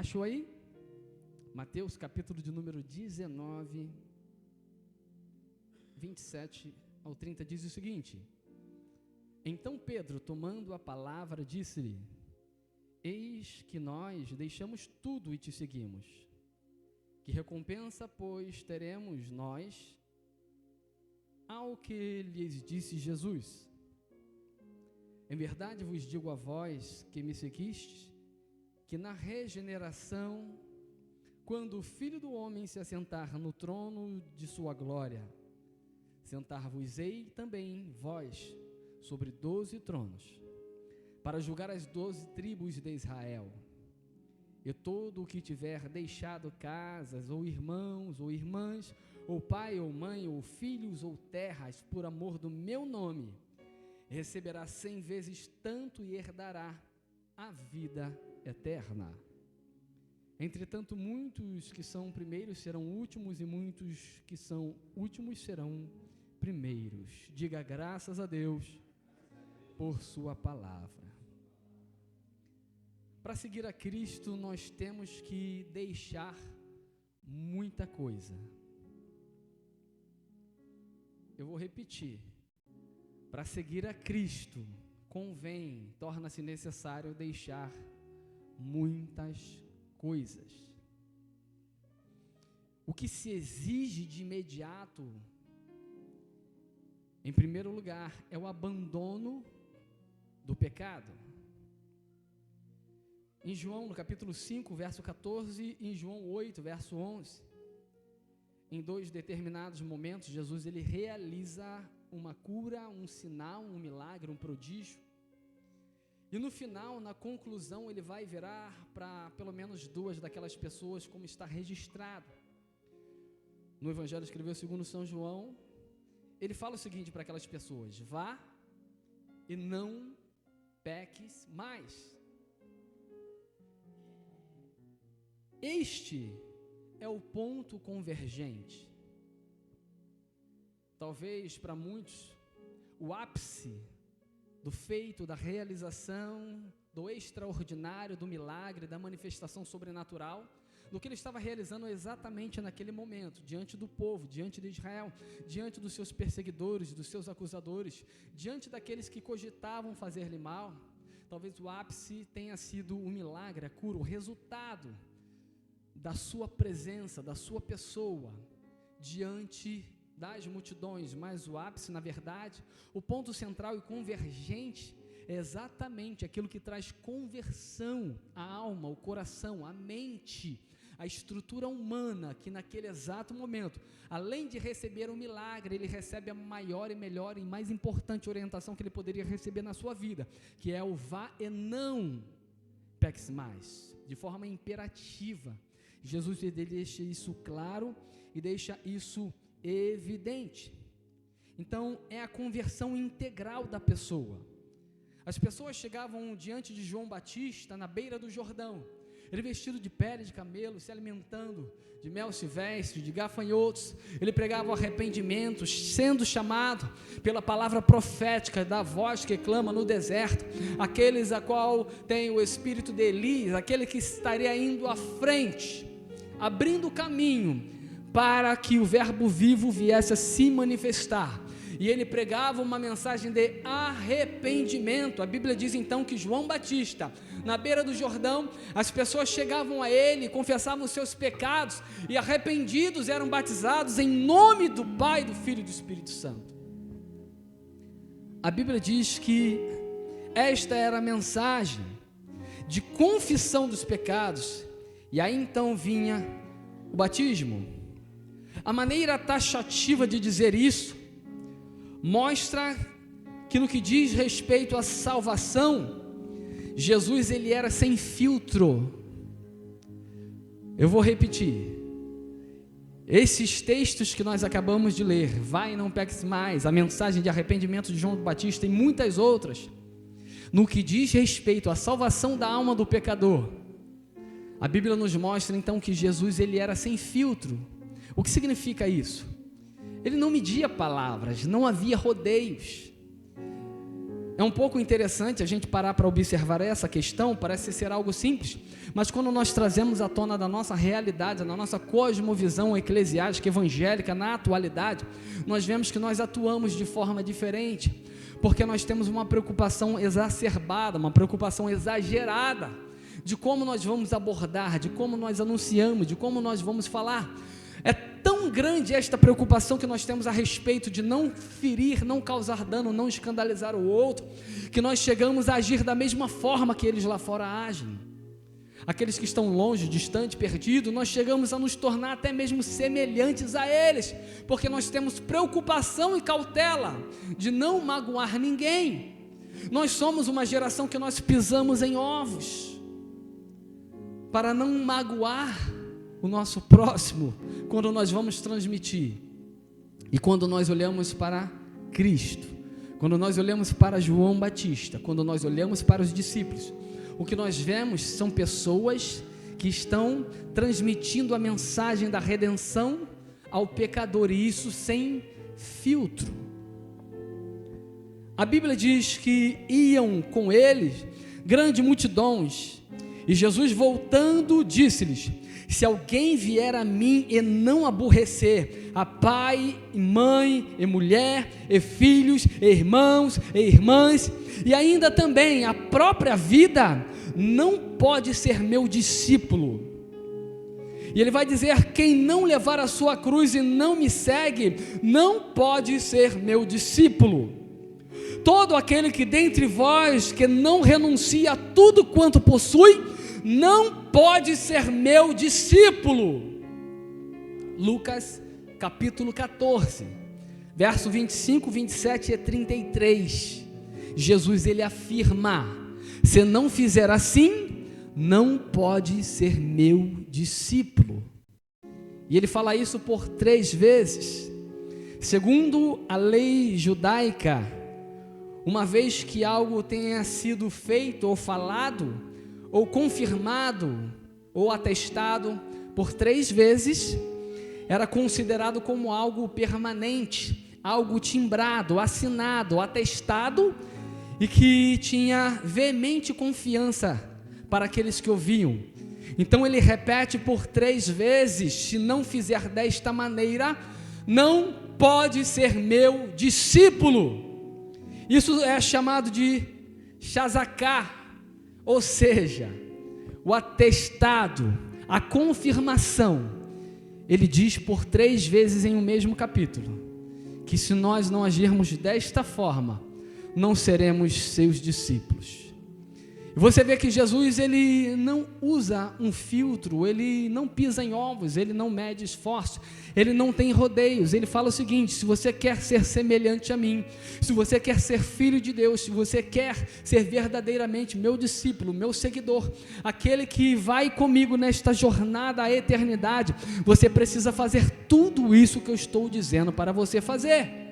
Achou aí? Mateus capítulo de número 19, 27 ao 30 diz o seguinte: Então Pedro, tomando a palavra, disse-lhe: Eis que nós deixamos tudo e te seguimos. Que recompensa, pois, teremos nós? Ao que lhes disse Jesus: Em verdade vos digo a vós que me seguistes, que na regeneração, quando o Filho do Homem se assentar no trono de sua glória, sentar-vos-ei também vós sobre 12 tronos, para julgar as 12 tribos de Israel. E todo o que tiver deixado casas, ou irmãos, ou irmãs, ou pai, ou mãe, ou filhos, ou terras, por amor do meu nome, receberá 100 vezes tanto e herdará a vida eterna. Entretanto, muitos que são primeiros serão últimos, e muitos que são últimos serão primeiros. Diga graças a Deus por sua palavra. Para seguir a Cristo, nós temos que deixar muita coisa. Eu vou repetir. Para seguir a Cristo, torna-se necessário deixar muitas coisas. O que se exige de imediato, em primeiro lugar, é o abandono do pecado. Em João, no capítulo 5, verso 14, e em João 8, verso 11, em dois determinados momentos, Jesus ele realiza uma cura, um sinal, um milagre, um prodígio. E no final, na conclusão, ele vai virar para pelo menos duas daquelas pessoas, como está registrado no Evangelho escrito segundo São João. Ele fala o seguinte para aquelas pessoas: vá e não peques mais. Este é o ponto convergente. Talvez para muitos o ápice do feito, da realização, do extraordinário, do milagre, da manifestação sobrenatural, do que ele estava realizando exatamente naquele momento, diante do povo, diante de Israel, diante dos seus perseguidores, dos seus acusadores, diante daqueles que cogitavam fazer-lhe mal. Talvez o ápice tenha sido o milagre, a cura, o resultado da sua presença, da sua pessoa, diante das multidões. Mas o ápice, na verdade, o ponto central e convergente é exatamente aquilo que traz conversão à alma, ao coração, à mente, à estrutura humana, que naquele exato momento, além de receber um milagre, ele recebe a maior e melhor e mais importante orientação que ele poderia receber na sua vida, que é o vá e não peques mais, de forma imperativa. Jesus deixa isso claro e deixa isso evidente. Então é a conversão integral da pessoa. As pessoas chegavam diante de João Batista na beira do Jordão, ele vestido de pele de camelo, se alimentando de mel silvestre, de gafanhotos. Ele pregava o arrependimento, sendo chamado pela palavra profética da voz que clama no deserto, aqueles a qual tem o espírito de Elias, aquele que estaria indo à frente, abrindo o caminho para que o verbo vivo viesse a se manifestar. E ele pregava uma mensagem de arrependimento. A Bíblia diz então que João Batista, na beira do Jordão, as pessoas chegavam a ele, confessavam os seus pecados, e arrependidos eram batizados em nome do Pai, do Filho e do Espírito Santo. A Bíblia diz que esta era a mensagem de confissão dos pecados, e aí então vinha o batismo. A maneira taxativa de dizer isso mostra que no que diz respeito à salvação, Jesus ele era sem filtro. Eu vou repetir, esses textos que nós acabamos de ler, vai e não peques mais, a mensagem de arrependimento de João Batista e muitas outras, no que diz respeito à salvação da alma do pecador, a Bíblia nos mostra então que Jesus ele era sem filtro. O que significa isso? Ele não media palavras, não havia rodeios. É um pouco interessante a gente parar para observar essa questão, parece ser algo simples, mas quando nós trazemos à tona da nossa realidade, da nossa cosmovisão eclesiástica, evangélica, na atualidade, nós vemos que nós atuamos de forma diferente, porque nós temos uma preocupação exacerbada, uma preocupação exagerada, de como nós vamos abordar, de como nós anunciamos, de como nós vamos falar. É tão grande esta preocupação que nós temos a respeito de não ferir, não causar dano, não escandalizar o outro, que nós chegamos a agir da mesma forma que eles lá fora agem. Aqueles que estão longe, distante, perdidos, nós chegamos a nos tornar até mesmo semelhantes a eles, porque nós temos preocupação e cautela de não magoar ninguém. Nós somos uma geração que nós pisamos em ovos, para não magoar o nosso próximo, quando nós vamos transmitir. E quando nós olhamos para Cristo, quando nós olhamos para João Batista, quando nós olhamos para os discípulos, o que nós vemos são pessoas que estão transmitindo a mensagem da redenção ao pecador, e isso sem filtro. A Bíblia diz que iam com eles grandes multidões, e Jesus, voltando, disse-lhes: se alguém vier a mim e não aborrecer a pai, e mãe, e mulher, e filhos, e irmãos, e irmãs, e ainda também a própria vida, não pode ser meu discípulo. E ele vai dizer: quem não levar a sua cruz e não me segue, não pode ser meu discípulo. Todo aquele que dentre vós que não renuncia a tudo quanto possui, não pode ser meu discípulo. Lucas capítulo 14, verso 25, 27 e 33, Jesus ele afirma: se não fizer assim, não pode ser meu discípulo. E ele fala isso por 3 vezes. Segundo a lei judaica, uma vez que algo tenha sido feito ou falado, ou confirmado, ou atestado por 3 vezes, era considerado como algo permanente, algo timbrado, assinado, atestado, e que tinha veemente confiança para aqueles que ouviam. Então ele repete por 3 vezes: se não fizer desta maneira, não pode ser meu discípulo. Isso é chamado de chazacá, ou seja, o atestado, a confirmação. Ele diz por 3 vezes em um mesmo capítulo, que se nós não agirmos desta forma, não seremos seus discípulos. Você vê que Jesus ele não usa um filtro, ele não pisa em ovos, ele não mede esforço, ele não tem rodeios. Ele fala o seguinte: se você quer ser semelhante a mim, se você quer ser filho de Deus, se você quer ser verdadeiramente meu discípulo, meu seguidor, aquele que vai comigo nesta jornada à eternidade, você precisa fazer tudo isso que eu estou dizendo para você fazer.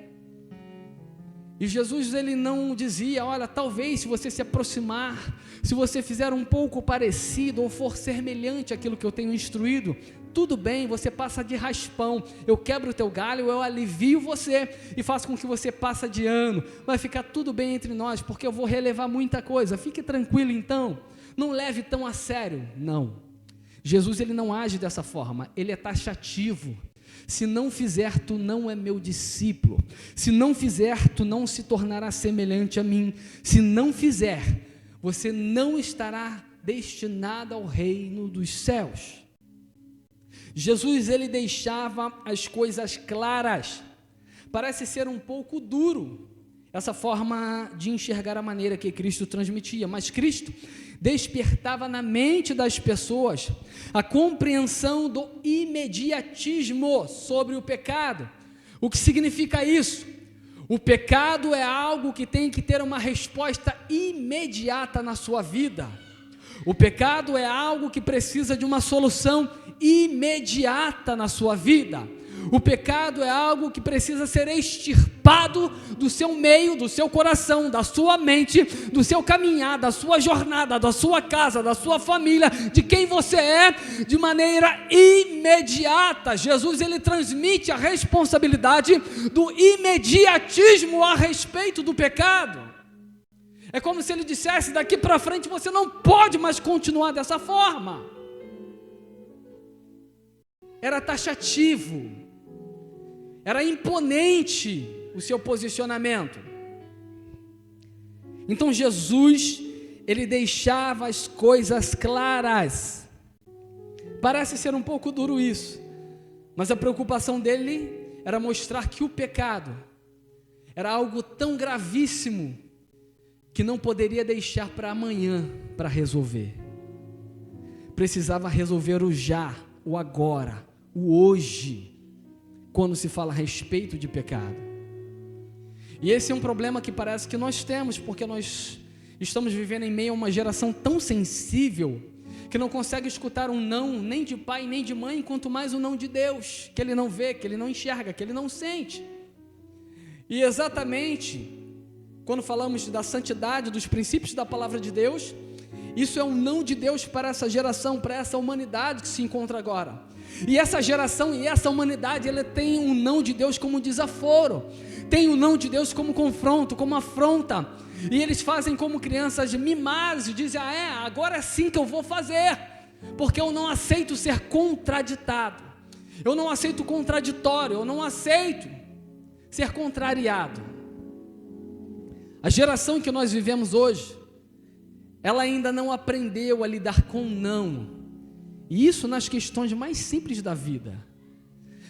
E Jesus ele não dizia: olha, talvez se você se aproximar, se você fizer um pouco parecido ou for semelhante àquilo que eu tenho instruído, tudo bem, você passa de raspão, eu quebro o teu galho, eu alivio você e faço com que você passe de ano, vai ficar tudo bem entre nós, porque eu vou relevar muita coisa. Fique tranquilo então, não leve tão a sério. Não, Jesus ele não age dessa forma, ele é taxativo. Se não fizer, tu não é meu discípulo. Se não fizer, tu não se tornará semelhante a mim. Se não fizer, você não estará destinado ao reino dos céus. Jesus, ele deixava as coisas claras. Parece ser um pouco duro essa forma de enxergar a maneira que Cristo transmitia, mas Cristo despertava na mente das pessoas a compreensão do imediatismo sobre o pecado. O que significa isso? O pecado é algo que tem que ter uma resposta imediata na sua vida. O pecado é algo que precisa de uma solução imediata na sua vida. O pecado é algo que precisa ser extirpado do seu meio, do seu coração, da sua mente, do seu caminhar, da sua jornada, da sua casa, da sua família, de quem você é, de maneira imediata. Jesus ele transmite a responsabilidade do imediatismo a respeito do pecado. É como se ele dissesse: daqui para frente você não pode mais continuar dessa forma. Era taxativo, era imponente o seu posicionamento. Então Jesus, ele deixava as coisas claras. Parece ser um pouco duro isso, mas a preocupação dele era mostrar que o pecado era algo tão gravíssimo que não poderia deixar para amanhã para resolver. Precisava resolver o já, o agora, o hoje, quando se fala a respeito de pecado. E esse é um problema que parece que nós temos, porque nós estamos vivendo em meio a uma geração tão sensível, que não consegue escutar um não, nem de pai, nem de mãe, quanto mais o não de Deus, que ele não vê, que ele não enxerga, que ele não sente. E exatamente, quando falamos da santidade, dos princípios da palavra de Deus, isso é um não de Deus para essa geração, para essa humanidade que se encontra agora. E essa geração e essa humanidade, ela tem um não de Deus como desaforo, tem um não de Deus como confronto, como afronta. E eles fazem como crianças mimadas e dizem: agora é assim que eu vou fazer, porque eu não aceito ser contraditado, eu não aceito contraditório, eu não aceito ser contrariado. A geração que nós vivemos hoje, ela ainda não aprendeu a lidar com o não, e isso nas questões mais simples da vida.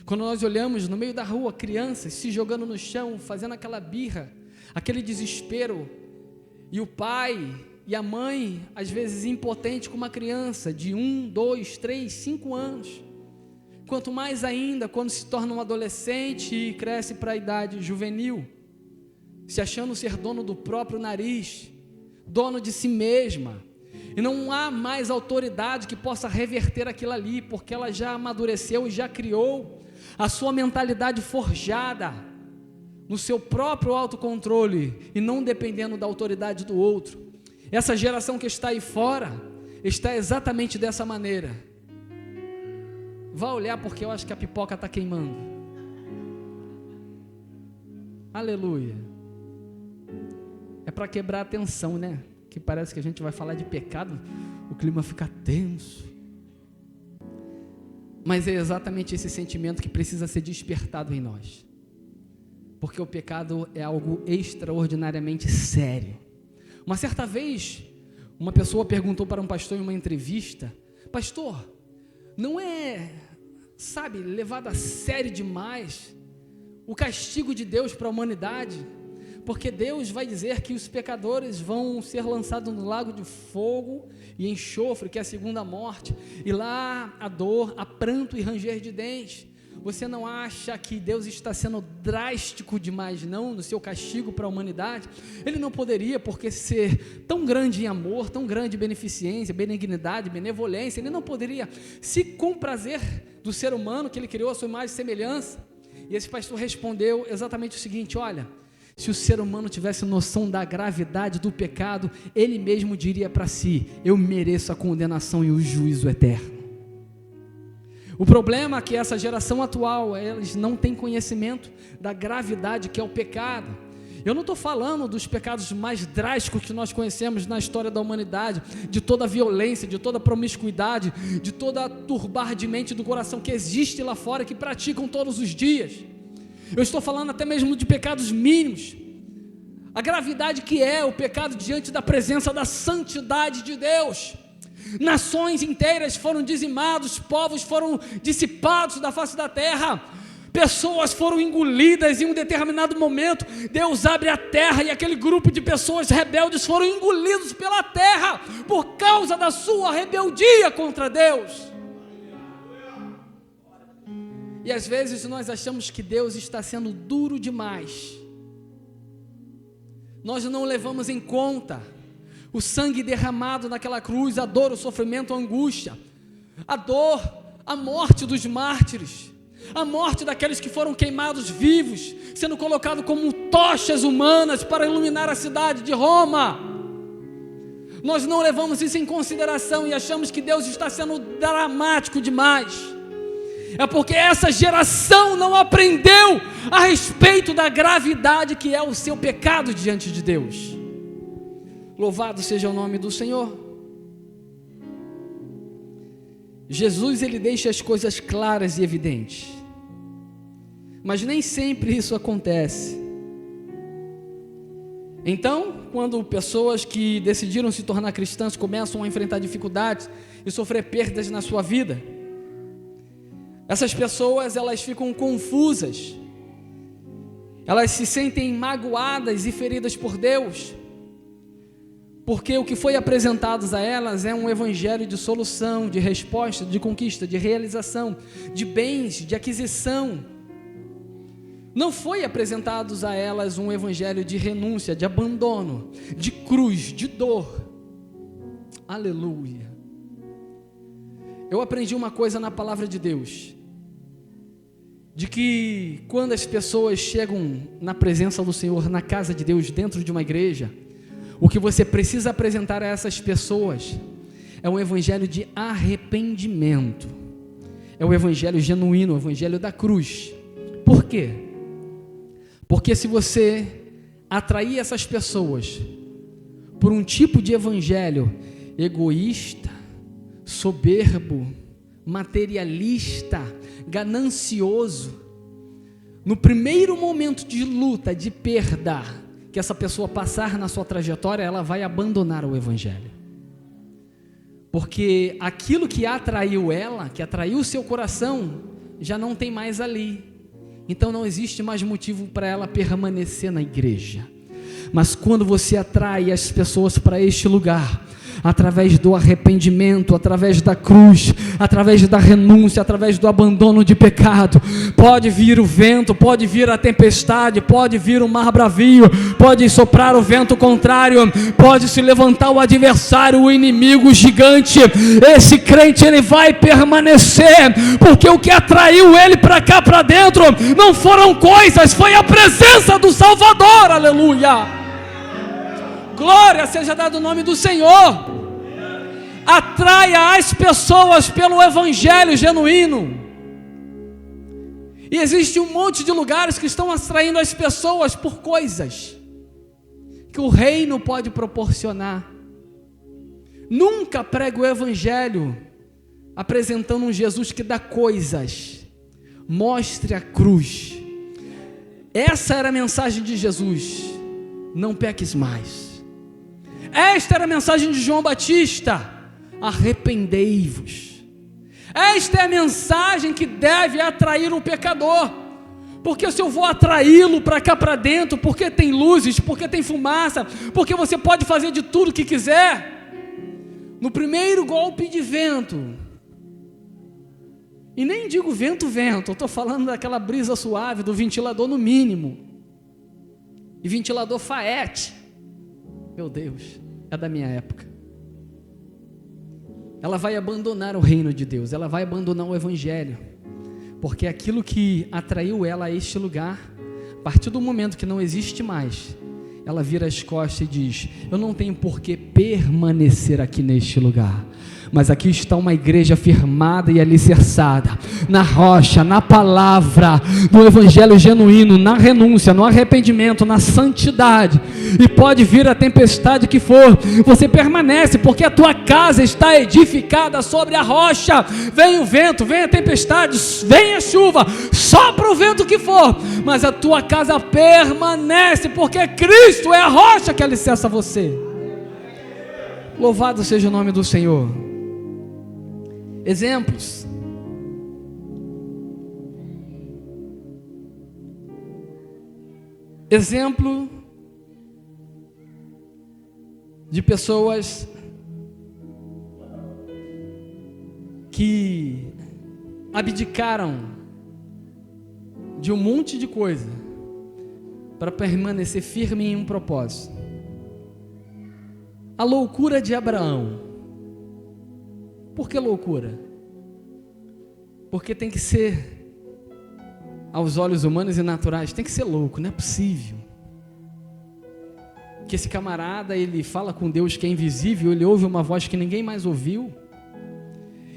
Quando nós olhamos no meio da rua crianças se jogando no chão, fazendo aquela birra, aquele desespero, e o pai e a mãe às vezes impotente com uma criança de 1, 2, 3, 5 anos, quanto mais ainda quando se torna um adolescente e cresce para a idade juvenil, se achando ser dono do próprio nariz, dono de si mesma, e não há mais autoridade que possa reverter aquilo ali, porque ela já amadureceu e já criou a sua mentalidade forjada no seu próprio autocontrole e não dependendo da autoridade do outro. Essa geração que está aí fora está exatamente dessa maneira. Vá olhar, porque eu acho que a pipoca está queimando. Aleluia. É para quebrar a tensão, né? Que parece que a gente vai falar de pecado, o clima fica tenso. Mas é exatamente esse sentimento que precisa ser despertado em nós, porque o pecado é algo extraordinariamente sério. Uma certa vez, uma pessoa perguntou para um pastor em uma entrevista: pastor, não é, levado a sério demais o castigo de Deus para a humanidade? Porque Deus vai dizer que os pecadores vão ser lançados no lago de fogo e enxofre, que é a segunda morte, e lá a dor, a pranto e ranger de dentes. Você não acha que Deus está sendo drástico demais, não, no seu castigo para a humanidade? Ele não poderia, porque ser tão grande em amor, tão grande em beneficência, benignidade, benevolência, ele não poderia se comprazer do ser humano que ele criou a sua imagem e semelhança? E esse pastor respondeu exatamente o seguinte: olha, se o ser humano tivesse noção da gravidade do pecado, ele mesmo diria para si: eu mereço a condenação e o juízo eterno. O problema é que essa geração atual, eles não têm conhecimento da gravidade que é o pecado. Eu não estou falando dos pecados mais drásticos que nós conhecemos na história da humanidade, de toda a violência, de toda a promiscuidade, de toda a turbar de mente do coração que existe lá fora, que praticam todos os dias. Eu estou falando até mesmo de pecados mínimos, a gravidade que é o pecado diante da presença da santidade de Deus. Nações inteiras foram dizimados, povos foram dissipados da face da terra, pessoas foram engolidas em um determinado momento. Deus abre a terra e aquele grupo de pessoas rebeldes foram engolidos pela terra por causa da sua rebeldia contra Deus. E às vezes nós achamos que Deus está sendo duro demais. Nós não levamos em conta o sangue derramado naquela cruz, a dor, o sofrimento, a angústia, a dor, a morte dos mártires, a morte daqueles que foram queimados vivos, sendo colocados como tochas humanas para iluminar a cidade de Roma. Nós não levamos isso em consideração e achamos que Deus está sendo dramático demais. É porque essa geração não aprendeu a respeito da gravidade que é o seu pecado diante de Deus. Louvado seja o nome do Senhor. Jesus, ele deixa as coisas claras e evidentes, mas nem sempre isso acontece. Então, quando pessoas que decidiram se tornar cristãs começam a enfrentar dificuldades e sofrer perdas na sua vida, essas pessoas, elas ficam confusas, elas se sentem magoadas e feridas por Deus, porque o que foi apresentado a elas é um evangelho de solução, de resposta, de conquista, de realização, de bens, de aquisição. Não foi apresentado a elas um evangelho de renúncia, de abandono, de cruz, de dor. Aleluia. Eu aprendi uma coisa na palavra de Deus, de que quando as pessoas chegam na presença do Senhor, na casa de Deus, dentro de uma igreja, o que você precisa apresentar a essas pessoas é um evangelho de arrependimento, é o evangelho genuíno, o evangelho da cruz. Por quê? Porque se você atrair essas pessoas por um tipo de evangelho egoísta, soberbo, materialista, ganancioso, no primeiro momento de luta, de perda, que essa pessoa passar na sua trajetória, ela vai abandonar o evangelho, porque aquilo que atraiu ela, que atraiu o seu coração, já não tem mais ali, então não existe mais motivo para ela permanecer na igreja. Mas quando você atrai as pessoas para este lugar, através do arrependimento, através da cruz, através da renúncia, através do abandono de pecado, pode vir o vento, pode vir a tempestade, pode vir o mar bravio, pode soprar o vento contrário, pode se levantar o adversário, o inimigo, o gigante, esse crente ele vai permanecer, porque o que atraiu ele para cá, para dentro, não foram coisas, foi a presença do Salvador. Aleluia. Glória seja dado o nome do Senhor. Atraia as pessoas pelo evangelho genuíno. E existe um monte de lugares que estão atraindo as pessoas por coisas que o reino pode proporcionar. Nunca pregue o evangelho apresentando um Jesus que dá coisas. Mostre a cruz. Essa era a mensagem de Jesus. Não peques mais. Esta era a mensagem de João Batista: arrependei-vos. Esta é a mensagem que deve atrair o pecador, porque se eu vou atraí-lo para cá para dentro, porque tem luzes, porque tem fumaça, porque você pode fazer de tudo que quiser, no primeiro golpe de vento, e nem digo vento, eu estou falando daquela brisa suave, do ventilador no mínimo, e ventilador Faete, meu Deus, é da minha época. Ela vai abandonar o reino de Deus, ela vai abandonar o evangelho, porque aquilo que atraiu ela a este lugar, a partir do momento que não existe mais, ela vira as costas e diz: eu não tenho por que permanecer aqui neste lugar, mas aqui está uma igreja firmada e alicerçada na rocha, na palavra, no evangelho genuíno, na renúncia, no arrependimento, na santidade, e pode vir a tempestade que for, você permanece, porque a tua casa está edificada sobre a rocha. Vem o vento, vem a tempestade, vem a chuva, sopra o vento que for, mas a tua casa permanece, porque Cristo é a rocha que alicerça você. Louvado seja o nome do Senhor. Exemplos. Exemplo de pessoas que abdicaram de um monte de coisa para permanecer firme em um propósito. A loucura de Abraão. Por que loucura? Porque tem que ser, aos olhos humanos e naturais, tem que ser louco, não é possível que esse camarada, ele fala com Deus que é invisível, ele ouve uma voz que ninguém mais ouviu,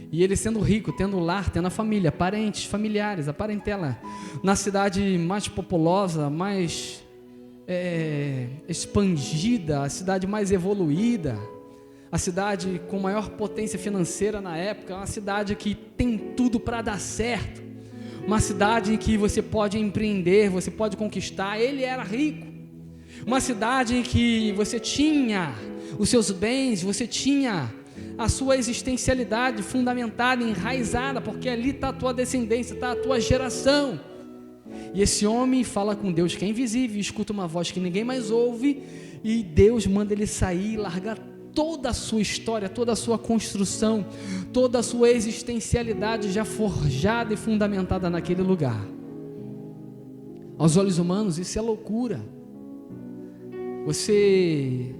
e ele sendo rico, tendo lar, tendo a família, parentes, familiares, a parentela, na cidade mais populosa, mais expandida, a cidade mais evoluída, a cidade com maior potência financeira na época, uma cidade que tem tudo para dar certo, uma cidade em que você pode empreender, você pode conquistar. Ele era rico, uma cidade em que você tinha os seus bens, você tinha a sua existencialidade fundamentada, enraizada, porque ali está a tua descendência, está a tua geração. E esse homem fala com Deus que é invisível, escuta uma voz que ninguém mais ouve, e Deus manda ele sair e largar toda a sua história, toda a sua construção, toda a sua existencialidade já forjada e fundamentada naquele lugar. Aos olhos humanos isso é loucura. Você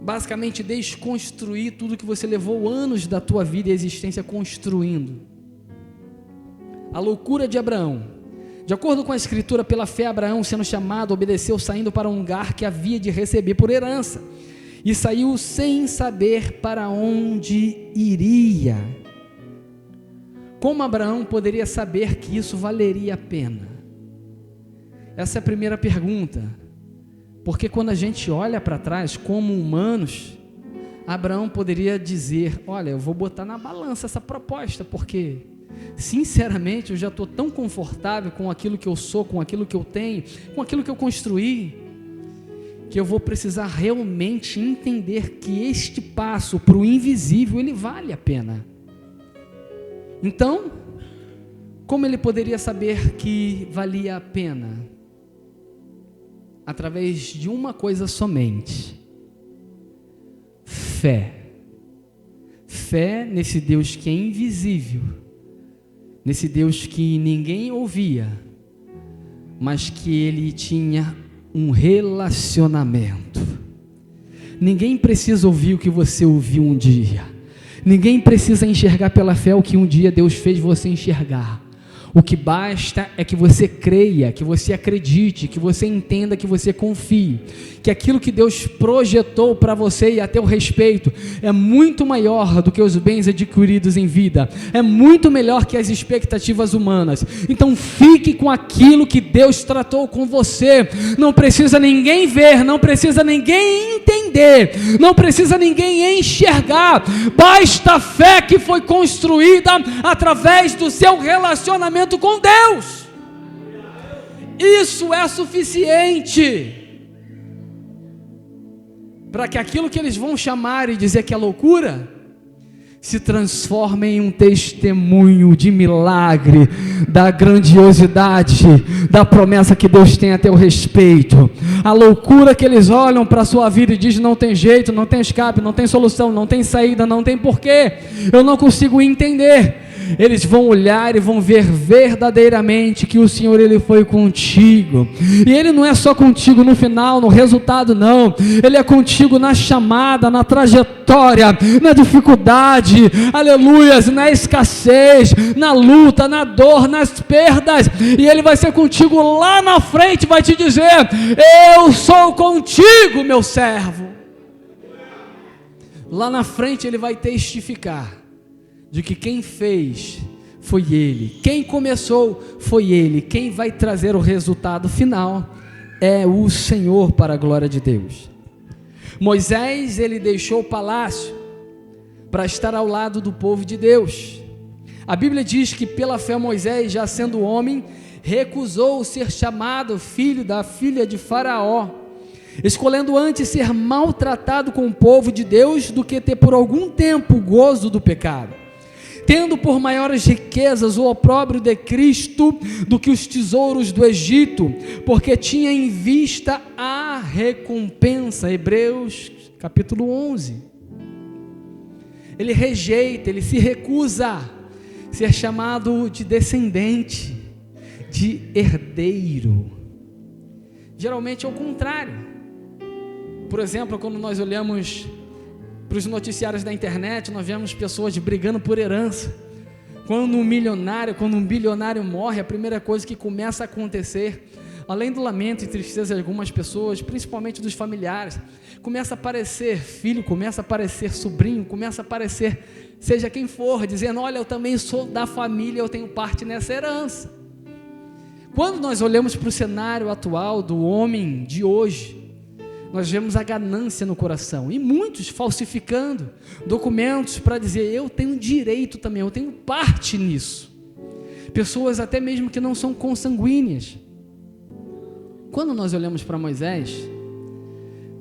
basicamente desconstruir tudo que você levou anos da tua vida e existência construindo. A loucura de Abraão. De acordo com a escritura, pela fé Abraão, sendo chamado, obedeceu, saindo para um lugar que havia de receber por herança, e saiu sem saber para onde iria. Como Abraão poderia saber que isso valeria a pena? Essa é a primeira pergunta, porque quando a gente olha para trás, como humanos, Abraão poderia dizer: olha, eu vou botar na balança essa proposta, porque sinceramente eu já estou tão confortável com aquilo que eu sou, com aquilo que eu tenho, com aquilo que eu construí, que eu vou precisar realmente entender que este passo para o invisível, ele vale a pena. Então, como ele poderia saber que valia a pena? Através de uma coisa somente: fé. Fé nesse Deus que é invisível, nesse Deus que ninguém ouvia, mas que ele tinha um relacionamento. Ninguém precisa ouvir o que você ouviu um dia, ninguém precisa enxergar pela fé o que um dia Deus fez você enxergar. O que basta é que você creia, que você acredite, que você entenda, que você confie, que aquilo que Deus projetou para você e a teu respeito é muito maior do que os bens adquiridos em vida, é muito melhor que as expectativas humanas. Então fique com aquilo que Deus tratou com você. Não precisa ninguém ver, não precisa ninguém entender, não precisa ninguém enxergar, basta a fé que foi construída através do seu relacionamento com Deus. Isso é suficiente para que aquilo que eles vão chamar e dizer que é loucura se transforme em um testemunho de milagre, da grandiosidade, da promessa que Deus tem a teu respeito. A loucura que eles olham para a sua vida e dizem: não tem jeito, não tem escape, não tem solução, não tem saída, não tem porquê, eu não consigo entender. Eles vão olhar e vão ver verdadeiramente que o Senhor, Ele foi contigo, e Ele não é só contigo no final, no resultado não, Ele é contigo na chamada, na trajetória, na dificuldade, aleluias, na escassez, na luta, na dor, nas perdas, e Ele vai ser contigo lá na frente, vai te dizer: eu sou contigo, meu servo. Lá na frente Ele vai testificar de que quem fez foi Ele, quem começou foi Ele, quem vai trazer o resultado final é o Senhor, para a glória de Deus. Moisés, ele deixou o palácio para estar ao lado do povo de Deus. A Bíblia diz que pela fé Moisés, já sendo homem, recusou ser chamado filho da filha de Faraó, escolhendo antes ser maltratado com o povo de Deus do que ter por algum tempo o gozo do pecado, tendo por maiores riquezas o opróbrio de Cristo do que os tesouros do Egito, porque tinha em vista a recompensa. Hebreus capítulo 11. Ele rejeita, ele se recusa a ser chamado de descendente, de herdeiro. Geralmente é o contrário. Por exemplo, quando nós olhamos para os noticiários da internet, nós vemos pessoas brigando por herança. Quando um bilionário morre, a primeira coisa que começa a acontecer, além do lamento e tristeza de algumas pessoas, principalmente dos familiares, começa a aparecer filho, começa a aparecer sobrinho, começa a aparecer seja quem for, dizendo: olha, eu também sou da família, eu tenho parte nessa herança. Quando nós olhamos para o cenário atual do homem de hoje, nós vemos a ganância no coração, e muitos falsificando documentos para dizer, eu tenho direito também, eu tenho parte nisso. Pessoas até mesmo que não são consanguíneas. Quando nós olhamos para Moisés,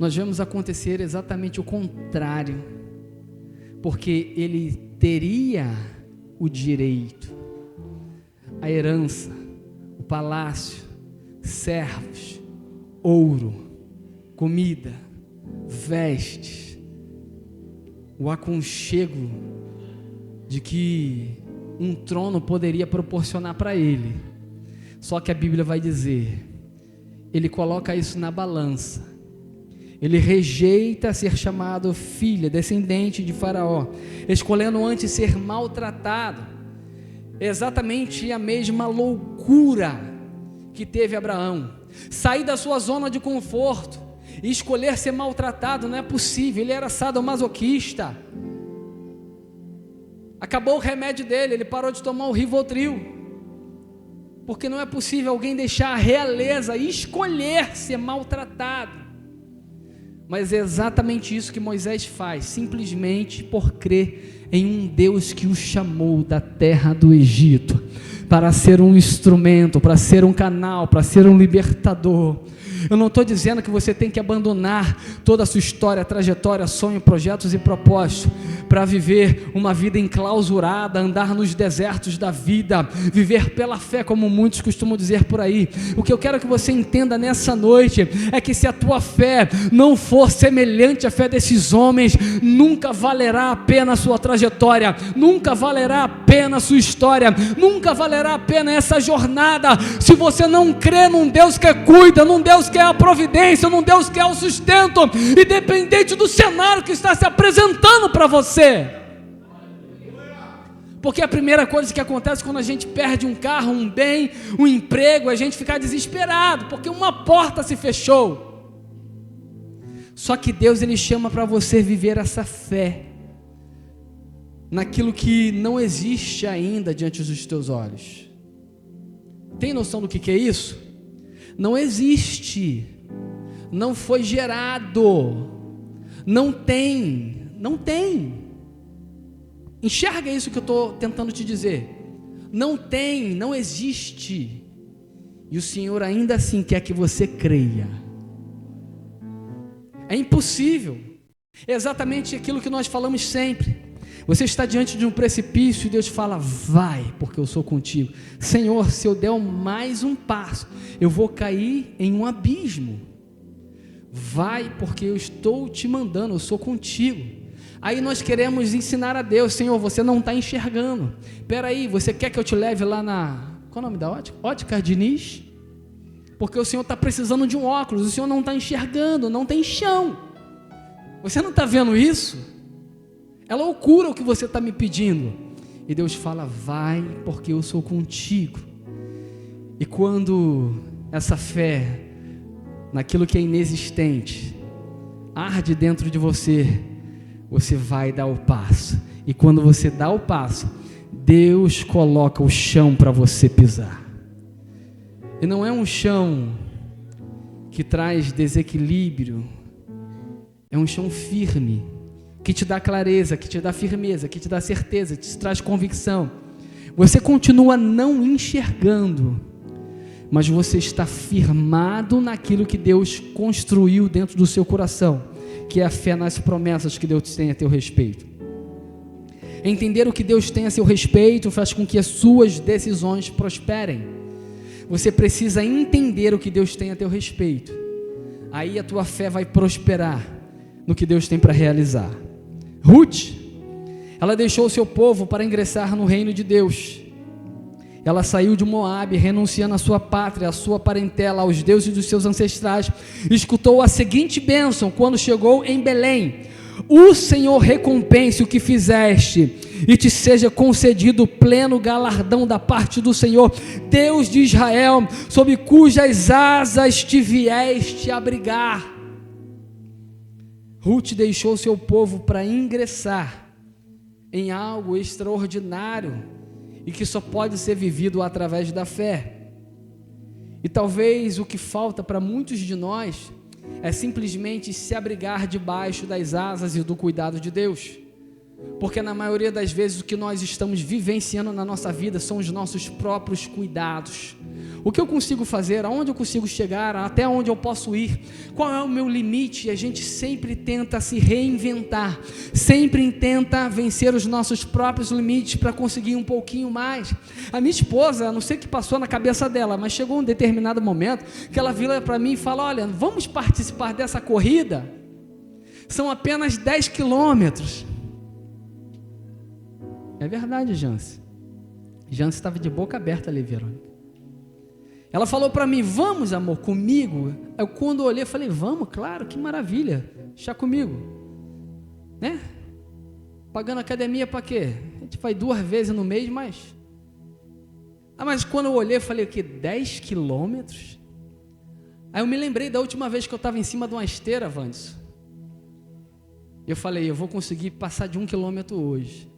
nós vemos acontecer exatamente o contrário, porque ele teria o direito, a herança, o palácio, servos, ouro, comida, vestes, o aconchego de que um trono poderia proporcionar para ele. Só que a Bíblia vai dizer, ele coloca isso na balança, ele rejeita ser chamado filho, descendente de Faraó, escolhendo antes ser maltratado. Exatamente a mesma loucura que teve Abraão, sair da sua zona de conforto e escolher ser maltratado. Não é possível, ele era sadomasoquista, acabou o remédio dele, ele parou de tomar o Rivotril, porque não é possível alguém deixar a realeza e escolher ser maltratado. Mas é exatamente isso que Moisés faz, simplesmente por crer em um Deus que o chamou da terra do Egito, para ser um instrumento, para ser um canal, para ser um libertador. Eu não estou dizendo que você tem que abandonar toda a sua história, trajetória, sonho, projetos e propósitos, para viver uma vida enclausurada, andar nos desertos da vida, viver pela fé, como muitos costumam dizer por aí. O que eu quero que você entenda nessa noite, é que se a tua fé não for semelhante à fé desses homens, nunca valerá a pena a sua trajetória, nunca valerá a pena a sua história, nunca valerá a pena essa jornada, se você não crê num Deus que cuida, num Deus que é a providência, num Deus que é o sustento, independente do cenário que está se apresentando para você. Porque a primeira coisa que acontece quando a gente perde um carro, um bem, um emprego, é a gente ficar desesperado, porque uma porta se fechou. Só que Deus, Ele chama para você viver essa fé naquilo que não existe ainda diante dos teus olhos. Tem noção do que é isso? Não existe, não foi gerado, não tem. Enxerga isso que eu estou tentando te dizer. Não tem, não existe. E o Senhor ainda assim quer que você creia. É impossível. É exatamente aquilo que nós falamos sempre. Você está diante de um precipício e Deus fala, vai, porque eu sou contigo. Senhor, se eu der mais um passo, eu vou cair em um abismo. Vai, porque eu estou te mandando, eu sou contigo. Aí nós queremos ensinar a Deus, Senhor, você não está enxergando. Espera aí, você quer que eu te leve lá na... Qual é o nome da ótica? Ótica Diniz? Porque o Senhor está precisando de um óculos, o Senhor não está enxergando, não tem chão. Você não está vendo isso? É loucura o que você está me pedindo. E Deus fala, vai, porque eu sou contigo. E quando essa fé, naquilo que é inexistente, arde dentro de você, você vai dar o passo. E quando você dá o passo, Deus coloca o chão para você pisar. E não é um chão que traz desequilíbrio, é um chão firme, que te dá clareza, que te dá firmeza, que te dá certeza, que te traz convicção. Você continua não enxergando, mas você está firmado naquilo que Deus construiu dentro do seu coração, que é a fé nas promessas que Deus tem a teu respeito. Entender o que Deus tem a seu respeito faz com que as suas decisões prosperem. Você precisa entender o que Deus tem a teu respeito. Aí a tua fé vai prosperar no que Deus tem para realizar. Ruth, ela deixou o seu povo para ingressar no reino de Deus. Ela saiu de Moabe, renunciando à sua pátria, à sua parentela, aos deuses dos seus ancestrais. Escutou a seguinte bênção quando chegou em Belém: o Senhor recompense o que fizeste, e te seja concedido pleno galardão da parte do Senhor, Deus de Israel, sob cujas asas te vieste abrigar. Ruth deixou seu povo para ingressar em algo extraordinário e que só pode ser vivido através da fé. E talvez o que falta para muitos de nós é simplesmente se abrigar debaixo das asas e do cuidado de Deus. Porque na maioria das vezes o que nós estamos vivenciando na nossa vida são os nossos próprios cuidados. O que eu consigo fazer, aonde eu consigo chegar, até onde eu posso ir, qual é o meu limite? E a gente sempre tenta se reinventar, sempre tenta vencer os nossos próprios limites para conseguir um pouquinho mais. A minha esposa, não sei o que passou na cabeça dela, mas chegou um determinado momento que ela vira para mim e fala: olha, vamos participar dessa corrida? São apenas 10 quilômetros. É verdade, Jance. Jance estava de boca aberta ali, Verônica. Ela falou para mim: vamos, amor, comigo? Eu, quando eu olhei, falei: vamos, claro, que maravilha, já comigo, né? Pagando academia para quê? A gente vai 2 vezes no mês, mas quando eu olhei, eu falei: o quê? 10 quilômetros? Aí eu me lembrei da última vez que eu estava em cima de uma esteira, Vandes. Eu falei: eu vou conseguir passar de 1 quilômetro hoje.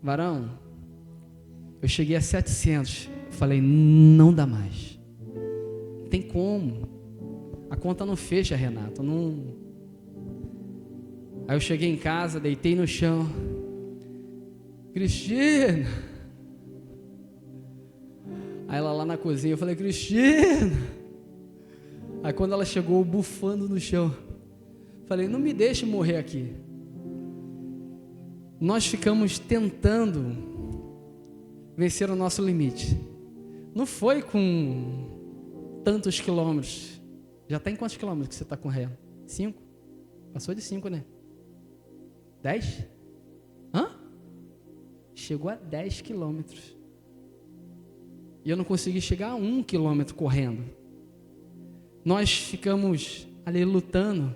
Varão, eu cheguei a 700. Falei: não dá mais, não tem como, a conta não fecha, Renato, não. Aí eu cheguei em casa, deitei no chão. Cristina. Aí ela lá na cozinha, eu falei: Cristina. Aí quando ela chegou bufando no chão, falei: não me deixe morrer aqui. Nós ficamos tentando vencer o nosso limite. Não foi com tantos quilômetros. Já está em quantos quilômetros que você está correndo? 5? Passou de 5, né? 10? Hã? Chegou a 10 quilômetros. E eu não consegui chegar a 1 quilômetro correndo. Nós ficamos ali lutando.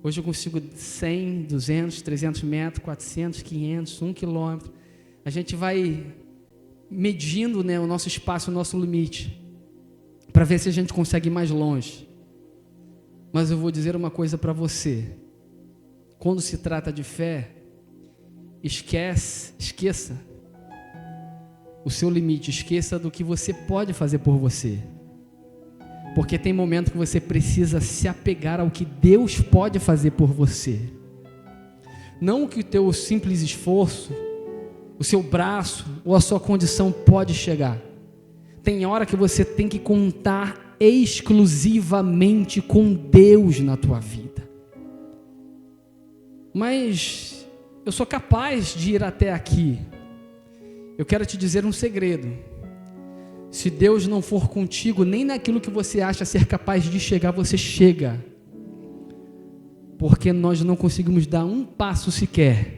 Hoje eu consigo 100, 200, 300 metros, 400, 500, 1 quilômetro. A gente vai medindo, né, o nosso espaço, o nosso limite, para ver se a gente consegue ir mais longe. Mas eu vou dizer uma coisa para você: quando se trata de fé, esqueça o seu limite, esqueça do que você pode fazer por você, porque tem momento que você precisa se apegar ao que Deus pode fazer por você, não o que o teu simples esforço, o seu braço ou a sua condição pode chegar. Tem hora que você tem que contar exclusivamente com Deus na tua vida. Mas eu sou capaz de ir até aqui. Eu quero te dizer um segredo: se Deus não for contigo, nem naquilo que você acha ser capaz de chegar, você chega. Porque nós não conseguimos dar um passo sequer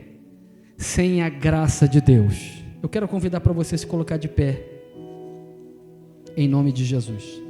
sem a graça de Deus. Eu quero convidar para você se colocar de pé, em nome de Jesus.